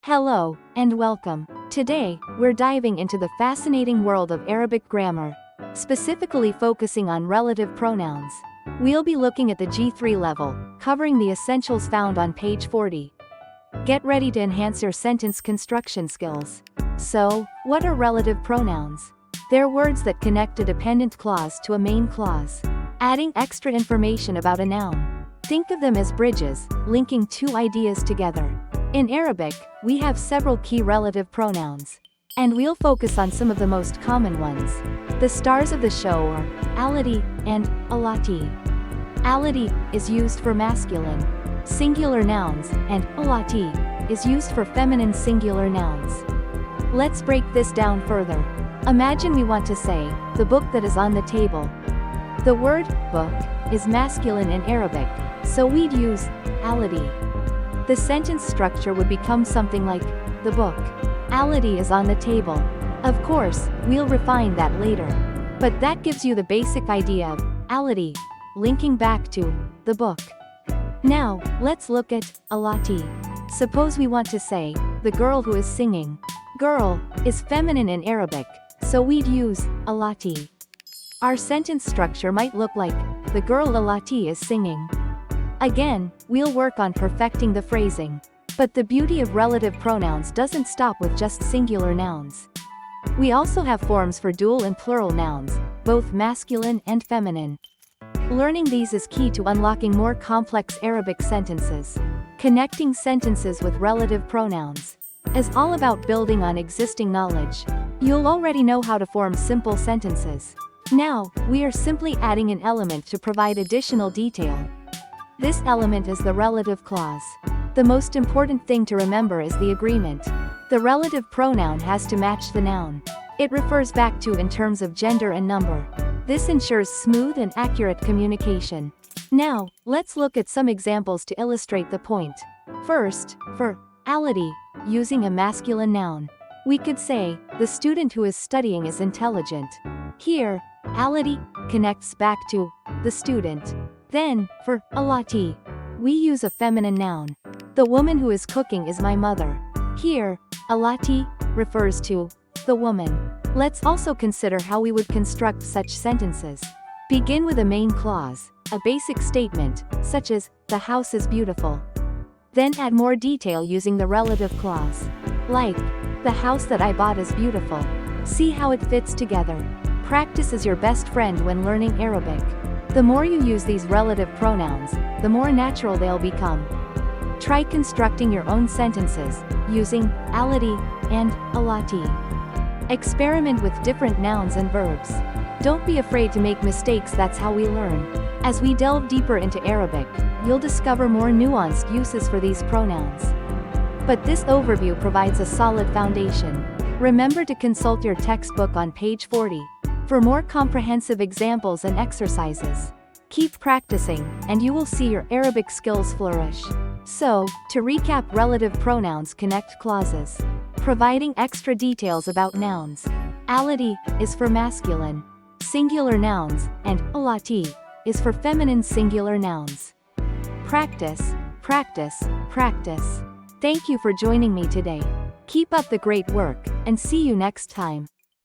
Hello, and welcome. Today, we're diving into the fascinating world of Arabic grammar, specifically focusing on relative pronouns. We'll be looking at the G3 level, covering the essentials found on page 40. Get ready to enhance your sentence construction skills. So, what are relative pronouns? They're words that connect a dependent clause to a main clause, adding extra information about a noun. Think of them as bridges, linking two ideas together. In Arabic, we have several key relative pronouns, and we'll focus on some of the most common ones. The stars of the show are alati and alati. Alati is used for masculine, singular nouns, and alati is used for feminine singular nouns. Let's break this down further. Imagine we want to say, the book that is on the table. The word book is masculine in Arabic, so we'd use alati. The sentence structure would become something like, the book alati is on the table. Of course, we'll refine that later. But that gives you the basic idea of alati, linking back to the book. Now, let's look at alati. Suppose we want to say, the girl who is singing. Girl is feminine in Arabic, so we'd use alati. Our sentence structure might look like, the girl alati is singing. Again, we'll work on perfecting the phrasing. But the beauty of relative pronouns doesn't stop with just singular nouns. We also have forms for dual and plural nouns, both masculine and feminine. Learning these is key to unlocking more complex Arabic sentences. Connecting sentences with relative pronouns is all about building on existing knowledge. You'll already know how to form simple sentences. Now, we are simply adding an element to provide additional detail. This element is the relative clause. The most important thing to remember is the agreement. The relative pronoun has to match the noun it refers back to in terms of gender and number. This ensures smooth and accurate communication. Now, let's look at some examples to illustrate the point. First, for alati, using a masculine noun, we could say, the student who is studying is intelligent. Here, alati connects back to the student. Then, for alati, we use a feminine noun. The woman who is cooking is my mother. Here, alati refers to the woman. Let's also consider how we would construct such sentences. Begin with a main clause, a basic statement, such as, the house is beautiful. Then add more detail using the relative clause. Like, the house that I bought is beautiful. See how it fits together. Practice is your best friend when learning Arabic. The more you use these relative pronouns, the more natural they'll become. Try constructing your own sentences, using alati and alati. Experiment with different nouns and verbs. Don't be afraid to make mistakes, that's how we learn. As we delve deeper into Arabic, you'll discover more nuanced uses for these pronouns. But this overview provides a solid foundation. Remember to consult your textbook on page 40. For more comprehensive examples and exercises. Keep practicing, and you will see your Arabic skills flourish. So, to recap, relative pronouns connect clauses, providing extra details about nouns. Alati is for masculine, singular nouns, and alati is for feminine singular nouns. Practice, practice, practice. Thank you for joining me today. Keep up the great work, and see you next time.